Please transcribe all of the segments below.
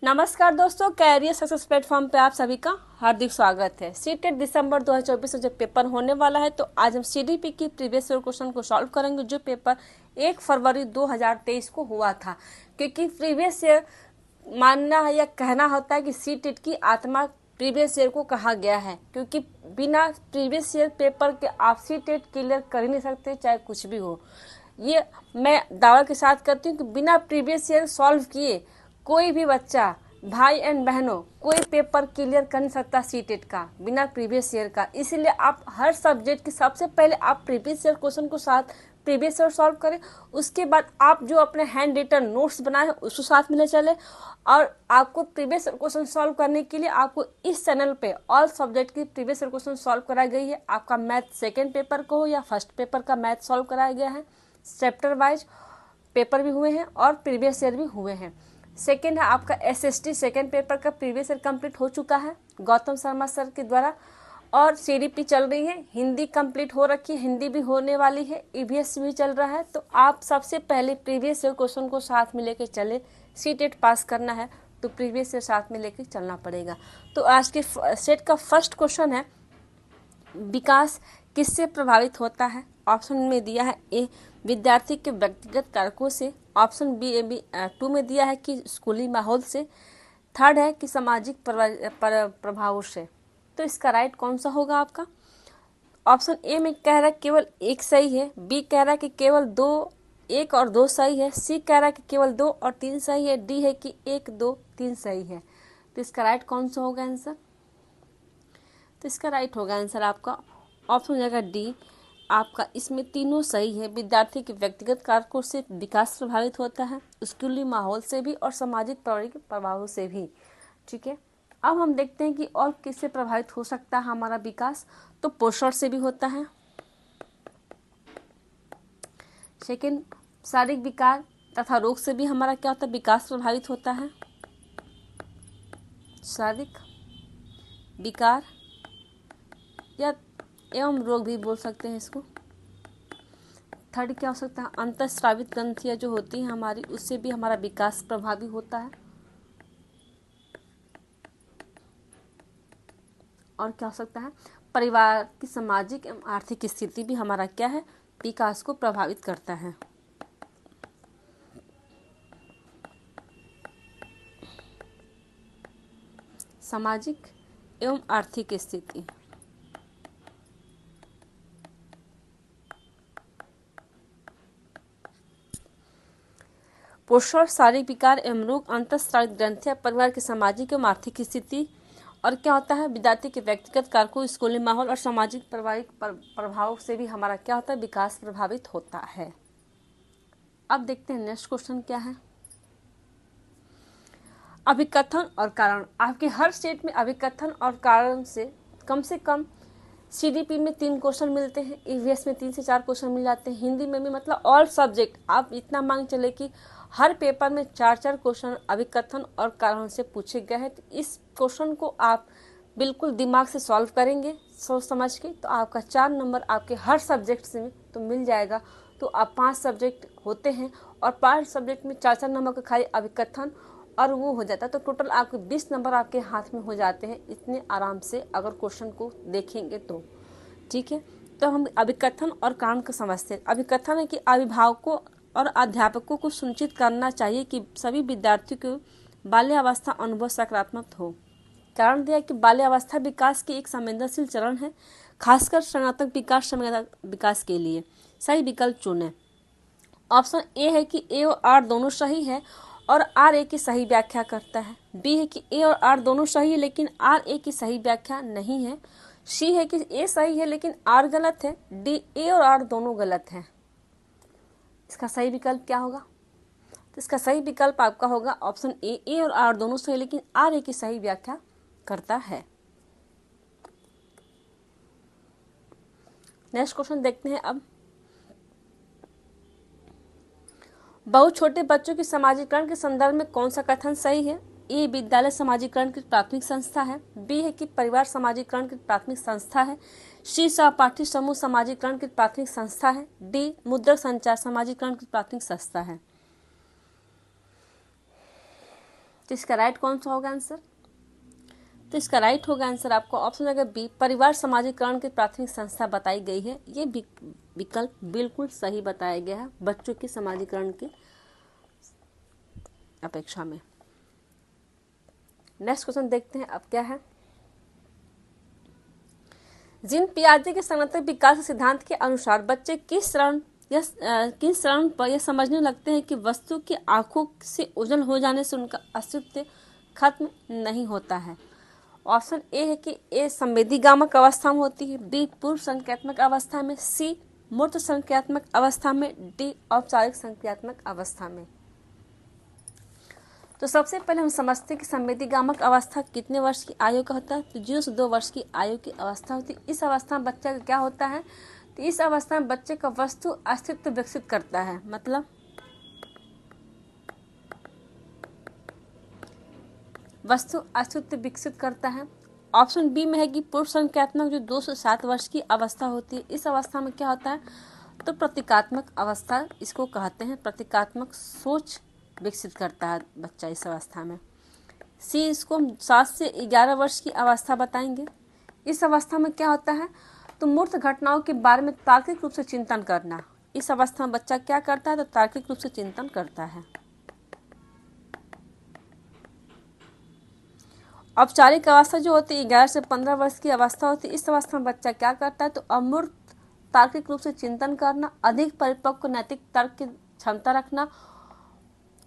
नमस्कार दोस्तों, career success platform पे आप सभी का हार्दिक स्वागत है। सीटेट दिसंबर 2024 में जब पेपर होने वाला है तो आज हम सीडीपी की प्रीवियस ईयर क्वेश्चन को सॉल्व करेंगे, जो पेपर 1 फरवरी 2023 को हुआ था। क्योंकि प्रीवियस ईयर मानना है या कहना होता है कि सीटेट की आत्मा प्रीवियस ईयर को कहा गया है, क्योंकि बिना प्रीवियस ईयर पेपर के आप सीटेट क्लियर कर ही नहीं सकते, चाहे कुछ भी हो। ये मैं दावा के साथ करती हूँ कि बिना प्रीवियस ईयर सॉल्व किए कोई भी बच्चा, भाई एंड बहनों, कोई पेपर क्लियर कर नहीं सकता सीटेट का बिना प्रीवियस ईयर का। इसीलिए आप हर सब्जेक्ट की सबसे पहले आप प्रीवियस ईयर क्वेश्चन को साथ प्रीवियस ईयर सॉल्व करें। उसके बाद आप जो अपने हैंड रिटन नोट्स बनाए हैं उसको साथ में ले चले। और आपको प्रीवियस ईयर क्वेश्चन सॉल्व करने के लिए आपको इस चैनल पे ऑल सब्जेक्ट की प्रीवियस ईयर क्वेश्चन सॉल्व कराई गई है। आपका मैथ सेकेंड पेपर को हो या फर्स्ट पेपर का मैथ सॉल्व कराया गया है। चैप्टर वाइज पेपर भी हुए हैं और प्रीवियस ईयर भी हुए हैं। सेकेंड है आपका एसएसटी सेकेंड पेपर का प्रीवियस ईयर कंप्लीट हो चुका है गौतम शर्मा सर के द्वारा। और सीडीपी चल रही है, हिंदी कंप्लीट हो रखी है, हिंदी भी होने वाली है, ईवीएस भी चल रहा है। तो आप सबसे पहले प्रीवियस ईयर क्वेश्चन को साथ में लेके चले। सीटेट पास करना है तो प्रीवियस ईयर साथ में लेके चलना पड़ेगा। तो आज के सेट का फर्स्ट क्वेश्चन है, विकास किससे प्रभावित होता है। ऑप्शन में दिया है ए, विद्यार्थी के व्यक्तिगत कारकों से। ऑप्शन बी 2 में दिया है कि स्कूली माहौल से। थर्ड है कि सामाजिक प्रभावों से। तो इसका राइट कौन सा होगा आपका? ऑप्शन ए में कह रहा है केवल एक सही है, बी कह रहा है कि केवल एक और दो सही है, सी कह रहा है कि केवल 2 और 3 सही है, डी है कि 1 2 3 सही है। तो इसका राइट कौन सा होगा आंसर? तो इसका राइट होगा आंसर आपका ऑप्शन हो जाएगा डी। आपका इसमें तीनों सही है। विद्यार्थी के व्यक्तिगत कारकों से विकास प्रभावित होता है, स्कूली माहौल से भी और सामाजिक प्रभावों से भी। ठीक है, अब हम देखते हैं कि और किससे प्रभावित हो सकता है हमारा विकास। तो पोषण से भी होता है। सेकेंड, शारीरिक विकार तथा रोग से भी हमारा क्या होता है, विकास प्रभावित होता है। शारीरिक विकार या एवं रोग भी बोल सकते हैं इसको। थर्ड क्या हो सकता है, अंतःस्रावित ग्रंथियाँ जो होती हैं हमारी, उससे भी हमारा विकास प्रभावी होता है। और क्या हो सकता है, परिवार की सामाजिक एवं आर्थिक स्थिति भी हमारा क्या है, विकास को प्रभावित करता है। सामाजिक एवं आर्थिक स्थिति। पोषण, शारीरिक विकार एवं रोग, अंतःस्रावित ग्रंथियाँ, परिवार की सामाजिक एवं आर्थिक स्थिति। और क्या होता है, विद्यार्थी के व्यक्तिगत कारकों, स्कूली माहौल और सामाजिक प्रभाव से भी हमारा क्या होता है, विकास प्रभावित होता है। अब देखते हैं नेक्स्ट क्वेश्चन क्या है। अभिकथन और कारण। आपके हर स्टेट में अभिकथन और कारण से कम सीडीपी में 3 क्वेश्चन मिलते हैं, ईवीएस में 3 से 4 क्वेश्चन मिल जाते हैं, हिंदी में भी, मतलब ऑल सब्जेक्ट आप इतना मांग चले कि हर पेपर में 4 क्वेश्चन अभिकथन और कारण से पूछे गए हैं। तो इस क्वेश्चन को आप बिल्कुल दिमाग से सॉल्व करेंगे सोच समझ के, तो आपका 4 नंबर आपके हर सब्जेक्ट से तो मिल जाएगा। तो आप 5 सब्जेक्ट होते हैं और 5 सब्जेक्ट में 4 नंबर का खाली अभिकथन और वो हो जाता है, तो टोटल आपके 20 नंबर आपके हाथ में हो जाते हैं इतने आराम से, अगर क्वेश्चन को देखेंगे तो। ठीक है, तो हम अभिकथन और कारण को समझते हैं। अभिकथन है कि अभिभावकों और अध्यापकों को सुनिश्चित करना चाहिए कि सभी विद्यार्थियों को बाल्यावस्था अनुभव सकारात्मक हो। कारण दिया कि बाल्यावस्था विकास की एक संवेदनशील चरण है, खासकर संज्ञानात्मक विकास के लिए। सही विकल्प चुनें। ऑप्शन ए है कि ए और आर दोनों सही है और आर ए की सही व्याख्या करता है। बी है कि ए और आर दोनों सही है लेकिन आर ए की सही व्याख्या नहीं है। सी है कि ए सही है लेकिन आर गलत है। डी, ए और आर दोनों गलत हैं। इसका सही विकल्प क्या होगा? तो इसका सही विकल्प आपका होगा ऑप्शन ए और आर दोनों सही लेकिन आर ए की सही व्याख्या करता है। नेक्स्ट क्वेश्चन देखते हैं अब। बहुत छोटे बच्चों के समाजीकरण के संदर्भ में कौन सा कथन सही है? ए, विद्यालय समाजीकरण की प्राथमिक संस्था है। बी है कि परिवार समाजीकरण की प्राथमिक संस्था है। सी, सहपाठी समूह समाजीकरण की प्राथमिक संस्था है। डी, मुद्रक संचार समाजीकरण की प्राथमिक संस्था है। तो इसका राइट कौन सा होगा आंसर? तो इसका राइट होगा आंसर आपको ऑप्शन अगर बी, परिवार समाजीकरण की प्राथमिक संस्था बताई गई है। ये विकल्प बिल्कुल सही बताया गया है बच्चों के समाजीकरण की अपेक्षा में। नेक्स्ट क्वेश्चन देखते हैं अब क्या है। जीन पियाजे के संगठित विकास सिद्धांत के अनुसार बच्चे किस चरण पर यह समझने लगते हैं कि वस्तु की आंखों से ओझल हो जाने से उनका अस्तित्व खत्म नहीं होता है। ऑप्शन ए है कि ए संवेदीगामक अवस्था में होती है, बी पूर्व संज्ञात्मक अवस्था में, सी मूर्त संज्ञात्मक अवस्था में, डी औपचारिक संज्ञात्मक अवस्था में। तो सबसे पहले हम समझते हैं कि संवेदीगामक अवस्था कितने वर्ष की आयु का होता है। तो 0 से 2 वर्ष की आयु की अवस्था होती है। इस अवस्था में बच्चा का क्या होता है? तो इस अवस्था में बच्चे का वस्तु अस्तित्व विकसित करता है, मतलब वस्तु अस्तित्व विकसित करता है। ऑप्शन बी में है कि पूर्व संज्ञात्मक जो 2 से 7 वर्ष की अवस्था होती है। इस अवस्था में क्या होता है? तो प्रतीकात्मक अवस्था इसको कहते हैं। प्रतीकात्मक सोच विकसित करता है बच्चा इस अवस्था में। सी इसको 7 से 11 वर्ष की अवस्था बताएंगे। इस अवस्था में क्या होता है? तो मूर्त घटनाओं के बारे में तार्किक रूप से चिंतन करना। इस अवस्था में बच्चा क्या करता है? तो तार्किक रूप से चिंतन करता है। औपचारिक अवस्था जो होती है 11 से 15 वर्ष की अवस्था होती है। इस अवस्था में बच्चा क्या करता है? तो अमूर्त तार्किक रूप से चिंतन करना, अधिक परिपक्व नैतिक तर्क की क्षमता रखना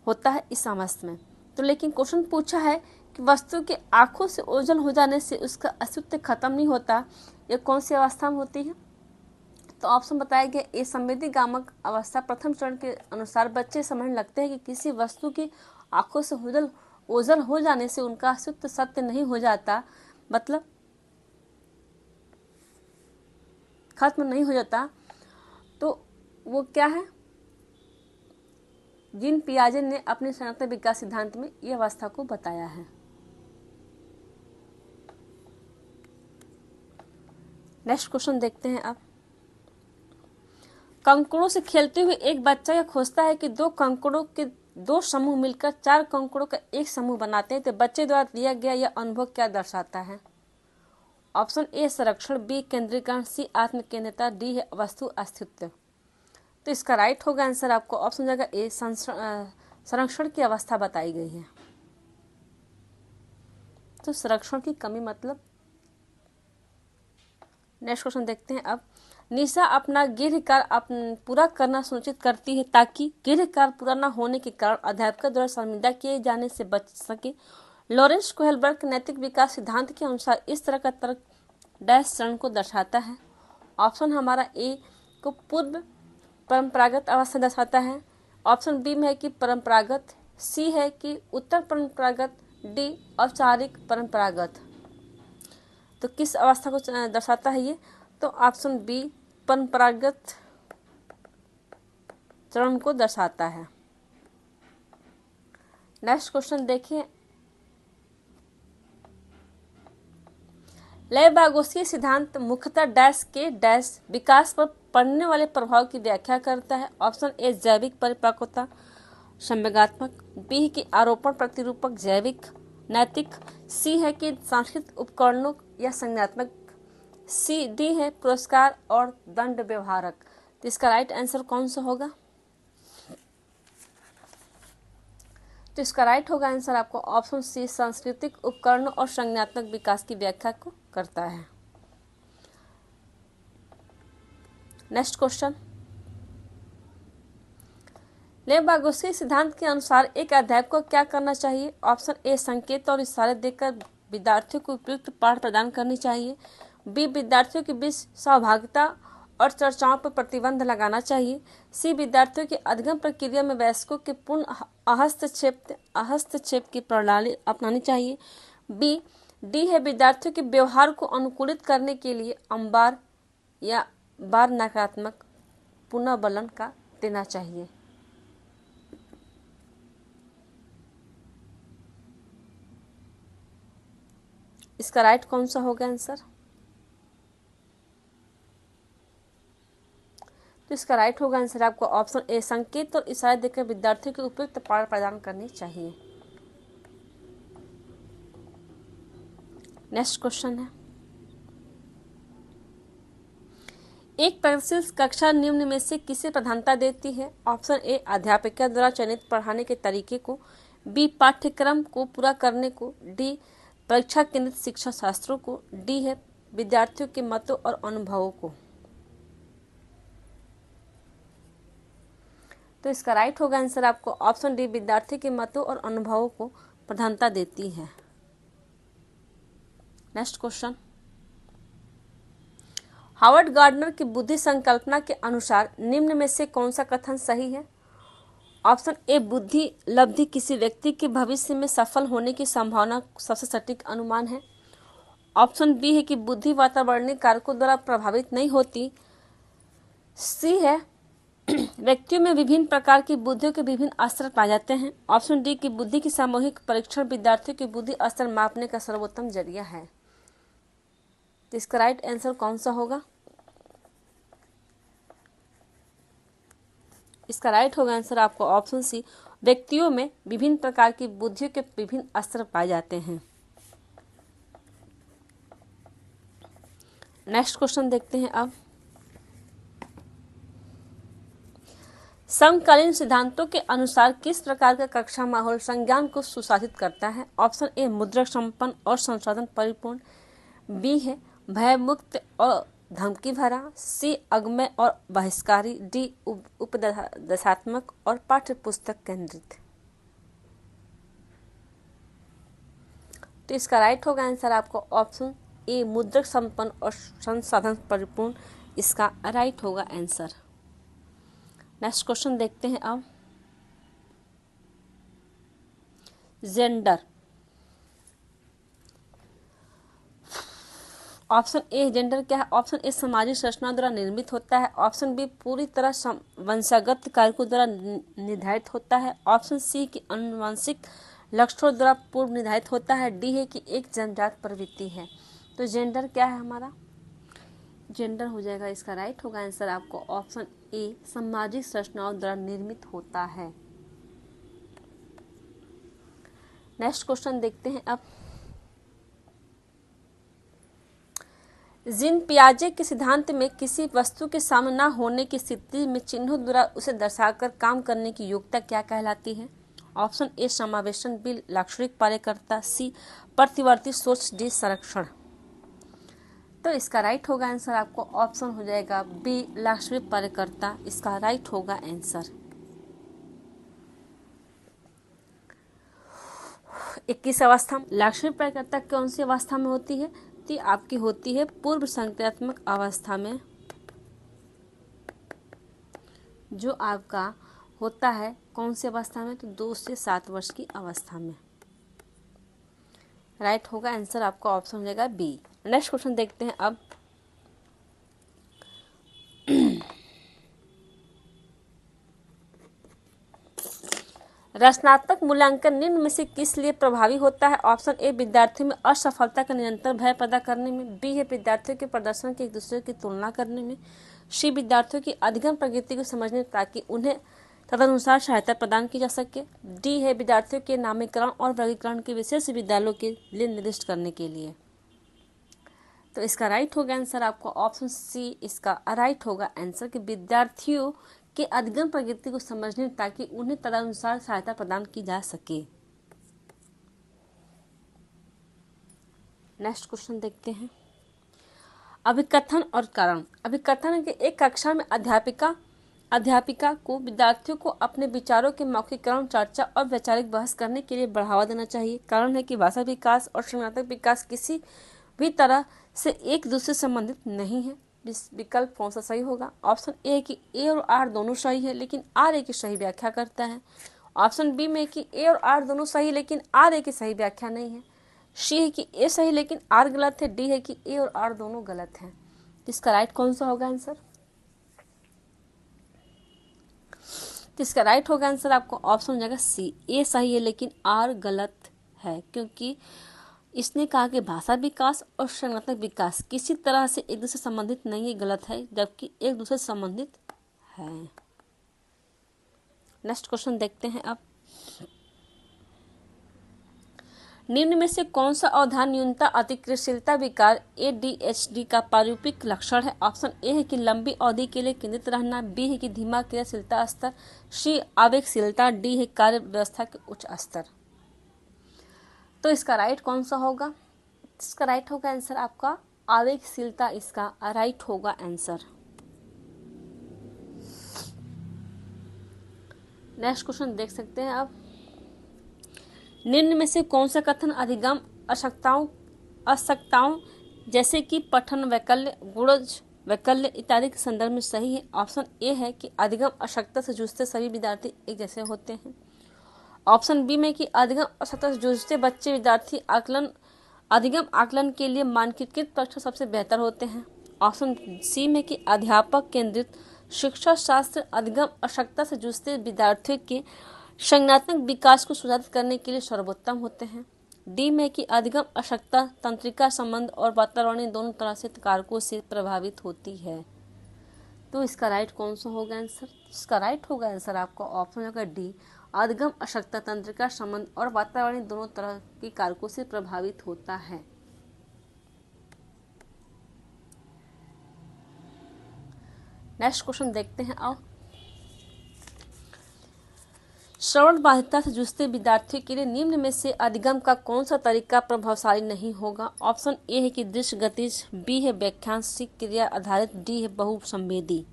होता है इस अवस्था में। तो लेकिन क्वेश्चन पूछा है कि वस्तु के आंखों से ओझल हो जाने से उसका अस्तित्व खत्म नहीं होता, यह कौन सी अवस्था में होती है? तो ऑप्शन बताया गया ए संवेदीगामक अवस्था। प्रथम चरण के अनुसार बच्चे समझने लगते हैं कि किसी वस्तु की आंखों से ओझल हो जाने से उनका अस्तित्व सत्य नहीं हो जाता, मतलब खत्म नहीं हो जाता। तो वो क्या है? जीन पियाजे ने अपने संगठित विकास सिद्धांत में यह अवस्था को बताया है। नेक्स्ट क्वेश्चन देखते हैं अब। कंकड़ों से खेलते हुए एक बच्चा यह खोजता है कि 2 कंकड़ों के 2 समूह मिलकर 4 कंकड़ों का एक समूह बनाते हैं। तो बच्चे द्वारा दिया गया यह अनुभव क्या दर्शाता है? ऑप्शन ए संरक्षण, बी केंद्रीकरण, सी आत्मकेंद्रिता, डी है वस्तु अस्तित्व। तो इसका राइट होगा आंसर आपको ऑप्शन जगह ए संरक्षण की अवस्था बताई गई है। तो संरक्षण की कमी मतलब। नेक्स्ट क्वेश्चन देखते हैं अब। निशा अपना गृहकार्य पूरा करना सुनिश्चित करती है ताकि गृहकार्य पूरा न होने के कारण अध्यापक द्वारा शर्मिंदा किए जाने से बच सके। लॉरेंस कोहलबर्ग के नैतिक विकास सिद्धांत के अनुसार इस तरह का तर्क डैश चरण को दर्शाता है। ऑप्शन हमारा ए को पूर्व परंपरागत अवस्था दर्शाता है। ऑप्शन बी में है कि परंपरागत, सी है कि उत्तर परंपरागत, डी औपचारिक परंपरागत। तो किस अवस्था को दर्शाता है ये? तो ऑप्शन बी परंपरागत चरण को दर्शाता है। नेक्स्ट क्वेश्चन देखिए। लेव-वागोस्की सिद्धांत मुख्यतः डैश के डैश विकास पर पड़ने वाले प्रभाव की व्याख्या करता है। ऑप्शन ए जैविक परिपक्वता संवेगात्मक, बी की आरोपण प्रतिरूपक जैविक नैतिक, सी है कि सांस्कृतिक उपकरणों या संज्ञात्मक, सी डी है पुरस्कार और दंड व्यवहारक। तो इसका राइट आंसर कौन सा होगा? तो इसका राइट होगा आंसर आपको ऑप्शन सी सांस्कृतिक उपकरणों और संज्ञात्मक विकास की व्याख्या को करता है। Next question. लेव-वागोस्की सिद्धांत के अनुसार एक अध्यापक को क्या करना चाहिए? ऑप्शन ए संकेत और इशारे देकर विद्यार्थियों को उपयुक्त पाठ प्रदान करनी चाहिए, बी विद्यार्थियों के बीच सहभागिता और चर्चाओं पर प्रतिबंध लगाना चाहिए, सी विद्यार्थियों की अधिगम प्रक्रिया में वयस्कों के पूर्ण हस्तक्षेप की प्रणाली अपनानी चाहिए, बी डी है विद्यार्थियों के व्यवहार को अनुकूलित करने के लिए बार या बार नकारात्मक पुनर्बलन का देना चाहिए। इसका राइट कौन सा होगा आंसर? तो इसका राइट होगा आंसर आपको ऑप्शन ए संकेत और इशारे देकर विद्यार्थियों को उपयुक्त पाठ प्रदान करनी चाहिए। नेक्स्ट क्वेश्चन है, एक प्रगतिशील कक्षा निम्न में से किसे प्रधानता देती है? ऑप्शन ए अध्यापिका द्वारा चयनित पढ़ाने के तरीके को, बी पाठ्यक्रम को पूरा करने को, डी परीक्षा केंद्रित शिक्षा शास्त्रों को, डी है विद्यार्थियों के मतों और अनुभवों को। तो इसका राइट होगा आंसर आपको ऑप्शन डी, विद्यार्थी के मतों और अनुभवों को प्रधानता देती है। नेक्स्ट क्वेश्चन, हावर्ड गार्डनर की बुद्धि संकल्पना के अनुसार निम्न में से कौन सा कथन सही है? ऑप्शन ए बुद्धि लब्धि किसी व्यक्ति के भविष्य में सफल होने की संभावना सबसे सटीक अनुमान है। ऑप्शन बी है कि बुद्धि वातावरणीय कारकों द्वारा प्रभावित नहीं होती। सी है व्यक्तियों में विभिन्न प्रकार की बुद्धियों के विभिन्न स्तर पाए जाते हैं। ऑप्शन डी की बुद्धि की सामूहिक परीक्षण विद्यार्थियों की बुद्धि स्तर मापने का सर्वोत्तम जरिया है। तो इसका राइट आंसर कौन सा होगा? इसका राइट होगा आंसर आपको ऑप्शन सी, व्यक्तियों में विभिन्न प्रकार की बुद्धियों के विभिन्न स्तर पाए जाते हैं। नेक्स्ट क्वेश्चन देखते हैं अब, समकालीन सिद्धांतों के अनुसार किस प्रकार का कक्षा माहौल संज्ञान को सुशासित करता है? ऑप्शन ए मुद्रक संपन्न और संसाधन परिपूर्ण, बी है भय मुक्त और धमकी भरा, सी अगम्य और बहिष्कारी, डी उपदेशात्मक और पाठ्य पुस्तक केंद्रित। तो इसका राइट होगा आंसर आपको ऑप्शन ए मुद्रक संपन्न और संसाधन परिपूर्ण, इसका राइट होगा आंसर। नेक्स्ट क्वेश्चन देखते हैं अब, जेंडर। ऑप्शन ए जेंडर क्या है? ऑप्शन ए सामाजिक संरचनाओं द्वारा निर्मित होता है। ऑप्शन बी पूरी तरह वंशागत कारकों द्वारा निर्धारित होता है। ऑप्शन सी की आनुवंशिक लक्षणों द्वारा पूर्व निर्धारित होता है। डी है कि एक जन्मजात प्रवृत्ति है। तो जेंडर क्या है हमारा? जेंडर हो जाएगा, इसका राइट होगा आंसर आपको ऑप्शन ए सामाजिक संरचनाओं द्वारा निर्मित होता है। नेक्स्ट क्वेश्चन देखते हैं अब, जीन पियाजे के सिद्धांत में किसी वस्तु के सामने न होने की स्थिति में चिन्हों द्वारा उसे दर्शाकर काम करने की योग्यता क्या कहलाती है? ऑप्शन ए समावेशन, बी लाक्षणिक कार्यकर्ता, सी प्रतिवर्ती सोच, डी संरक्षण। तो इसका राइट होगा आंसर आपको ऑप्शन हो जाएगा बी लाक्षणिक कार्यकर्ता, इसका राइट होगा आंसर। 21 अवस्था, लाक्षणिक कार्यकर्ता कौन सी अवस्था में होती है? तो आपकी होती है पूर्व संक्रियात्मक अवस्था में, जो आपका होता है कौन सी अवस्था में? तो 2 से 7 वर्ष की अवस्था में। राइट होगा आंसर आपका ऑप्शन हो जाएगा बी। नेक्स्ट क्वेश्चन देखते हैं अब, रचनात्मक मूल्यांकन निम्न में से किस लिए प्रभावी होता है? ऑप्शन ए विद्यार्थियों में असफलता का निरंतर भय पैदा करने में, बी है विद्यार्थियों के प्रदर्शन की एक दूसरे की तुलना करने में, सी विद्यार्थियों की अधिगम प्रगति को समझने ताकि उन्हें तदनुसार सहायता प्रदान की जा सके, डी है विद्यार्थियों के नामीकरण और वर्गीकरण के विशेष विद्यालयों के लिए निर्दिष्ट करने के लिए। तो इसका राइट होगा आंसर आपको ऑप्शन सी, इसका राइट होगा आंसर कि विद्यार्थियों के अधिगम प्रगति को समझने ताकि उन्हें तदनुसार सहायता प्रदान की जा सके। नेक्स्ट क्वेश्चन देखते हैं, अभिकथन और कारण। अभिकथन है कि एक कक्षा में अध्यापिका को विद्यार्थियों को अपने विचारों के मौखिकरण, चर्चा और वैचारिक बहस करने के लिए बढ़ावा देना चाहिए। कारण है कि भाषा विकास और संज्ञानात्मक विकास किसी भी तरह से एक दूसरे से संबंधित नहीं है। विकल्प कौन सा सही होगा? ऑप्शन ए है कि ए और आर दोनों सही है लेकिन आर ए की सही व्याख्या करता है। ऑप्शन बी में कि ए और आर दोनों सही लेकिन आर ए की सही व्याख्या नहीं है। सी है कि ए सही लेकिन आर गलत है। डी है कि ए और आर दोनों गलत हैं। इसका राइट कौन सा होगा आंसर? इसका राइट होगा आंसर आपको ऑप्शन हो जाएगा सी, ए सही है लेकिन आर गलत है, क्योंकि इसने कहा कि भाषा विकास और संज्ञानात्मक विकास किसी तरह से एक दूसरे से संबंधित नहीं है, गलत है, जबकि एक दूसरे से संबंधित है। नेक्स्ट क्वेश्चन देखते हैं अब, निम्न में से कौन सा अवधान न्यूनता अतिक्रियाशीलता विकार ADHD का प्रारूपिक लक्षण है? ऑप्शन ए है कि लंबी अवधि के लिए केंद्रित रहना, बी है कि धीमा क्रियाशीलता स्तर, सी आवेगशीलता, डी है कार्य व्यवस्था के उच्च स्तर। तो इसका राइट कौन सा होगा? इसका राइट होगा आंसर आपका आवेगशीलता, इसका राइट होगा आंसर। नेक्स्ट क्वेश्चन देख सकते हैं आप। निम्न में से कौन सा कथन अधिगम आवश्यकताओं जैसे कि पठन वैकल्य, गुणज वैकल्य इत्यादि के संदर्भ में सही है? ऑप्शन ए है कि अधिगम आवश्यकता से जूझते सभी विद्यार्थी एक जैसे होते हैं। ऑप्शन बी में कि अधिगम आवश्यकता से जूझते बच्चे विद्यार्थी अधिगम आकलन के लिए मानकीकृत परीक्षा सबसे बेहतर होते हैं। ऑप्शन सी में कि अध्यापक केंद्रित शिक्षा शास्त्र अधिगम आवश्यकता से जूझते विद्यार्थियों के संज्ञानात्मक विकास को सुधारित करने के लिए सर्वोत्तम होते हैं। डी में कि अधिगम आवश्यकता तंत्रिका संबंध और वातावरणीय दोनों तरह से कारकों से प्रभावित होती है। तो इसका राइट कौन सा होगा आंसर? इसका राइट होगा आंसर आपका ऑप्शन होगा डी, अधिगम आवश्यकता तंत्रिका संबंध और वातावरणीय दोनों तरह के कारकों से प्रभावित होता है। नेक्स्ट क्वेश्चन देखते हैं। आओ, श्रवण बाधितता से जूझते विद्यार्थियों के लिए निम्न में से अधिगम का कौन सा तरीका प्रभावशाली नहीं होगा? ऑप्शन ए है कि दृश्य गतिज, बी है व्याख्यांश, सी क्रिया आधारित, डी है बहुसंवेदी।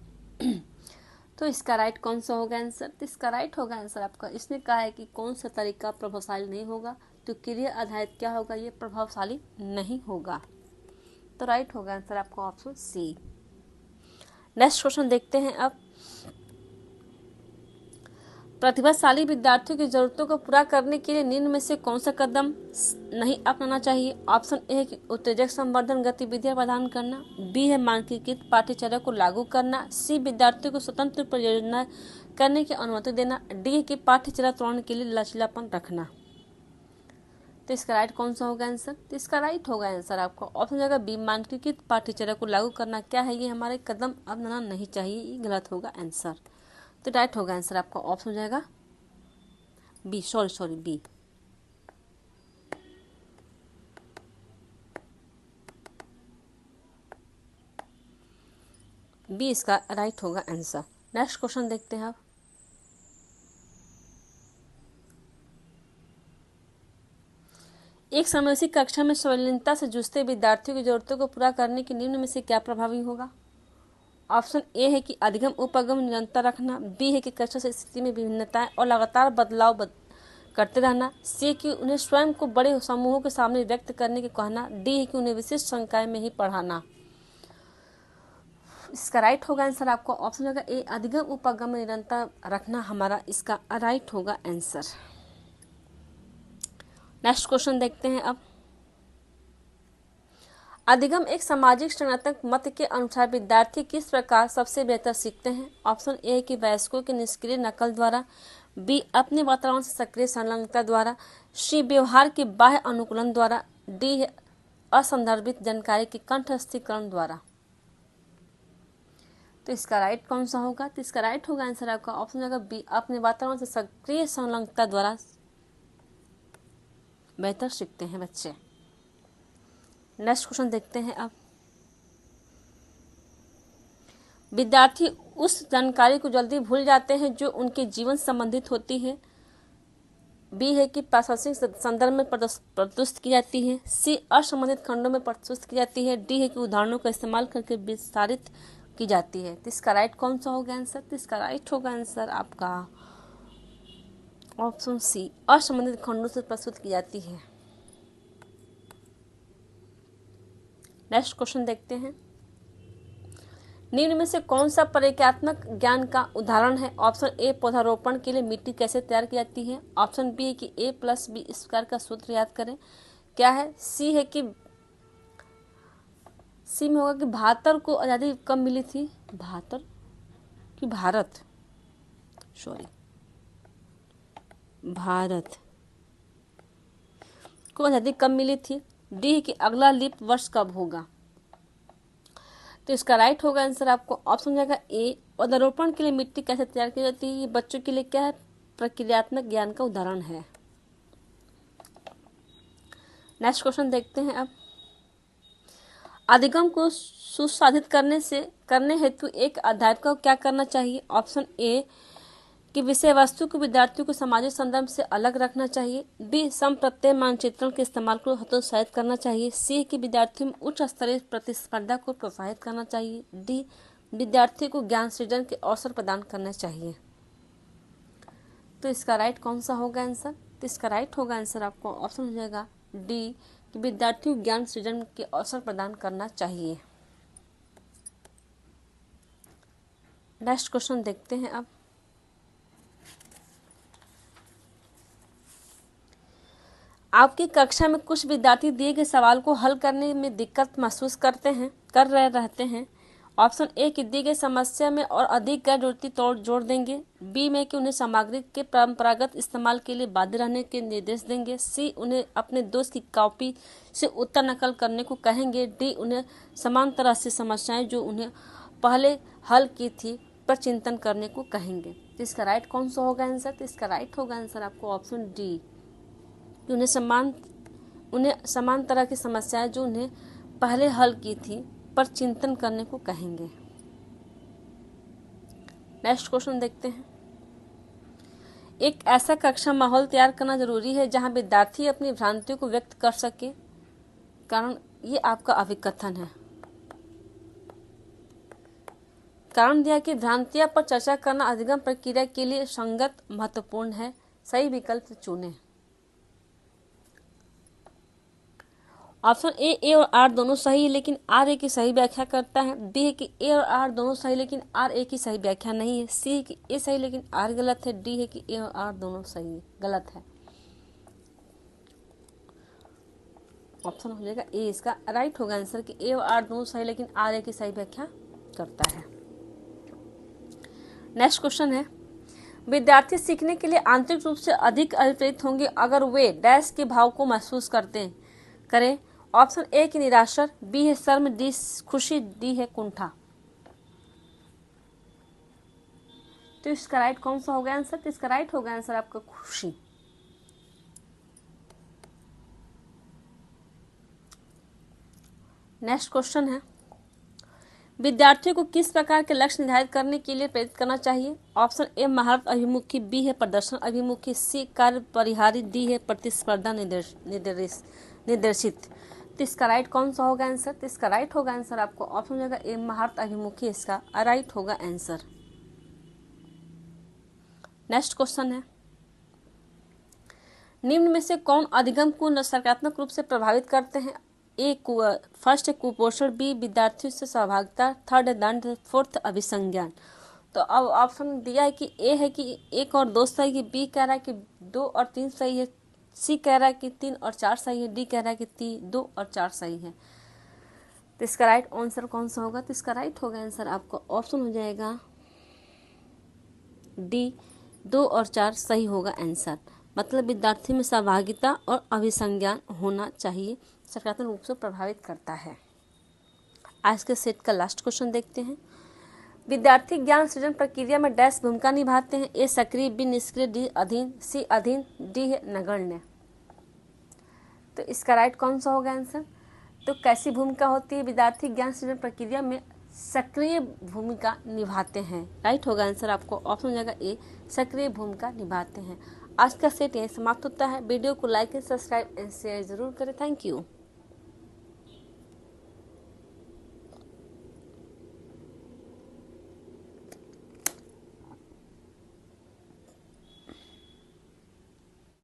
तो इसका राइट कौन सा होगा आंसर? तो इसका राइट होगा आंसर आपका, इसने कहा है कि कौन सा तरीका प्रभावशाली नहीं होगा, तो क्रिया आधारित क्या होगा, ये प्रभावशाली नहीं होगा। तो राइट होगा आंसर आपका ऑप्शन सी। नेक्स्ट क्वेश्चन देखते हैं अब। प्रतिभाशाली विद्यार्थियों की जरूरतों को पूरा करने के लिए निम्न में से कौन सा कदम नहीं अपनाना चाहिए? ऑप्शन ए है कि उत्तेजक संवर्धन गतिविधियां प्रदान करना, बी है मानकीकृत पाठ्यचर्या को लागू करना, सी विद्यार्थियों को स्वतंत्र परियोजना करने की अनुमति देना, डी है कि पाठ्यचर्या त्वरण के लिए लचीलापन रखना। तो इसका राइट कौन सा होगा आंसर? तो इसका राइट होगा आंसर आपका ऑप्शन जाएगा बी, मानकीकृत पाठ्यचर्या को लागू करना। क्या है ये? हमारे कदम अपनाना नहीं चाहिए, ये गलत होगा आंसर। तो राइट होगा आंसर आपका ऑप्शन हो जाएगा बी, सॉरी बी। बी इसका राइट होगा आंसर। नेक्स्ट क्वेश्चन देखते हैं आप। एक समवयसी कक्षा में संलग्नता से जूझते विद्यार्थियों की जरूरतों को पूरा करने के निम्न में से क्या प्रभावी होगा? ऑप्शन ए है कि अधिगम उपगम निरंतर रखना, बी है कि कक्षा से स्थिति में विभिन्नताएं और लगातार बदलाव करते रहना, सी कि उन्हें स्वयं को बड़े समूहों के सामने व्यक्त करने के कहना, डी है कि उन्हें विशिष्ट संकाय में ही पढ़ाना। इसका राइट होगा आंसर आपको ऑप्शन होगा ए, अधिगम उपगम में निरंतर रखना हमारा इसका राइट होगा आंसर। नेक्स्ट क्वेश्चन देखते हैं अब। अधिगम एक सामाजिक संज्ञानात्मक मत के अनुसार विद्यार्थी किस प्रकार सबसे बेहतर सीखते हैं? ऑप्शन ए कि वयस्कों के निष्क्रिय नकल द्वारा, बी अपने वातावरण से सक्रिय संलग्नता द्वारा, सी व्यवहार के बाह्य अनुकूलन द्वारा, डी असंदर्भित जानकारी के कंठस्थीकरण द्वारा। तो इसका राइट कौन सा होगा? तो इसका राइट होगा आंसर आपका ऑप्शन होगा बी, अपने वातावरण से सक्रिय संलग्नता द्वारा बेहतर सीखते हैं बच्चे। नेक्स्ट क्वेश्चन देखते हैं अब। विद्यार्थी उस जानकारी को जल्दी भूल जाते हैं जो उनके जीवन संबंधित होती है, बी है कि प्रासंगिक संदर्भ में प्रस्तुत की जाती है, सी असंबंधित खंडों में प्रस्तुत की जाती है, डी है कि उदाहरणों का इस्तेमाल करके विस्तारित की जाती है। तो इसका राइट कौन सा होगा आंसर? तो इसका राइट होगा आंसर आपका ऑप्शन सी, असंबंधित खंडों से प्रस्तुत की जाती है। नेक्स्ट क्वेश्चन देखते हैं। निम्न में से कौन सा प्रक्रियात्मक ज्ञान का उदाहरण है? ऑप्शन ए, पौधारोपण के लिए मिट्टी कैसे तैयार की जाती है, ऑप्शन बी है कि A+B² का सूत्र याद करें, क्या है? सी है कि सी में होगा कि भारत को आज़ादी कब मिली थी, भारत को आज़ादी कब मिली थी, डी है कि अगला लीप वर्ष कब होगा। तो इसका राइट होगा आंसर आपको ऑप्शन जाएगा ए, पौधारोपण के लिए मिट्टी कैसे तैयार की जाती है, ये बच्चों के लिए क्या है? प्रक्रियात्मक ज्ञान का उदाहरण है। नेक्स्ट क्वेश्चन देखते हैं अब। अधिगम को सुसाधित करने हेतु एक अध्यापक को क्या करना चाहिए? ऑप्शन ए कि विषय वस्तु को विद्यार्थियों को सामाजिक संदर्भ से अलग रखना चाहिए। बी सम प्रत्यय मानचित्रण के इस्तेमाल को हतोत्साहित करना चाहिए। सी कि विद्यार्थियों में उच्च स्तरीय प्रतिस्पर्धा को प्रोत्साहित करना चाहिए। डी विद्यार्थियों को ज्ञान सृजन के अवसर प्रदान करना चाहिए। तो इसका राइट कौन सा होगा आंसर? तो इसका राइट होगा आंसर आपको ऑप्शन हो जाएगा डी कि विद्यार्थियों को ज्ञान सृजन के अवसर प्रदान करना चाहिए। नेक्स्ट क्वेश्चन देखते हैं अब। आपकी कक्षा में कुछ विद्यार्थी दिए गए सवाल को हल करने में दिक्कत महसूस कर रहे रहते हैं। ऑप्शन ए कि दी गई समस्या में और अधिक गैर जरूरती तौर जोड़ देंगे। बी में कि उन्हें सामग्री के परंपरागत इस्तेमाल के लिए बाध्य रहने के निर्देश देंगे। सी उन्हें अपने दोस्त की कॉपी से उत्तर नकल करने को कहेंगे। डी उन्हें समान तरह से समस्याएं जो उन्हें पहले हल की थी पर चिंतन करने को कहेंगे। तो इसका राइट कौन सा होगा आंसर? तो इसका राइट होगा आंसर आपको ऑप्शन डी कि उन्हें समान तरह की समस्याएं जो उन्हें पहले हल की थी पर चिंतन करने को कहेंगे। नेक्स्ट क्वेश्चन देखते हैं। एक ऐसा कक्षा माहौल तैयार करना जरूरी है जहां विद्यार्थी अपनी भ्रांतियों को व्यक्त कर सके। कारण ये आपका अभिकथन है। कारण दिया कि भ्रांतियां पर चर्चा करना अधिगम प्रक्रिया के लिए संगत महत्वपूर्ण है। सही विकल्प चुनें। ऑप्शन ए और आर दोनों सही है लेकिन आर ए की सही व्याख्या करता है। बी है कि ए और आर दोनों सही लेकिन आर ए की सही व्याख्या नहीं है। सी है कि ए सही लेकिन आर गलत है। डी है कि ए और आर दोनों सही गलत है। ऑप्शन हो जाएगा ए इसका राइट होगा आंसर कि ए और आर दोनों सही लेकिन आर ए की सही व्याख्या करता है। नेक्स्ट क्वेश्चन है। विद्यार्थी सीखने के लिए आंतरिक रूप से अधिक अभिप्रेरित होंगे अगर वे डैश के भाव को महसूस करें। ऑप्शन ए की निराशा, बी है शर्म, डी खुशी, डी है कुंठा। तो इसका राइट कौन सा होगा आंसर? तो इसका राइट होगा आंसर आपका खुशी। नेक्स्ट क्वेश्चन है। विद्यार्थियों को किस प्रकार के लक्ष्य निर्धारित करने के लिए प्रेरित करना चाहिए? ऑप्शन ए महारत अभिमुखी, बी है प्रदर्शन अभिमुखी, सी कार्य परिहारी, डी है प्रतिस्पर्धा निर्देशित। तो इसका राइट कौन सा होगा आंसर? तो इसका राइट होगा आंसर आपको ऑप्शन हो जाएगा ए महारत अभिमुखी, इसका राइट होगा आंसर। नेक्स्ट क्वेश्चन है। निम्न में से कौन अधिगम को सकारात्मक रूप से प्रभावित करते हैं? ए फर्स्ट है कुपोषण, बी विद्यार्थियों से सहभागिता, थर्ड है दंड, फोर्थ अभिसंज्ञान। तो अब ऑप्शन दिया है कि ए है कि 1 और 2 सही है, बी कह रहा है कि 2 और 3 सही है, सी कह रहा है कि 3 और 4 सही है, डी कह रहा है कि 2 और 4 सही है। तो इसका राइट आंसर कौन सा होगा? तो इसका राइट होगा आंसर आपको ऑप्शन हो जाएगा डी 2 और 4 सही होगा आंसर। मतलब विद्यार्थी में सहभागिता और अभिसंज्ञान होना चाहिए, सकारात्मक रूप से प्रभावित करता है। आज के सेट का लास्ट क्वेश्चन देखते हैं। विद्यार्थी ज्ञान सृजन प्रक्रिया में डैश भूमिका निभाते हैं। ए सक्रिय, बी निष्क्रिय, डी अधीन, सी अधीन, डी है नगण्य। तो इसका राइट कौन सा होगा आंसर? तो कैसी भूमिका होती है? विद्यार्थी ज्ञान सृजन प्रक्रिया में सक्रिय भूमिका निभाते हैं। राइट होगा आंसर आपको ऑप्शन हो जाएगा ए सक्रिय भूमिका निभाते हैं। आज का सेट यही समाप्त होता है। वीडियो को like and subscribe and share जरूर करें। Thank you.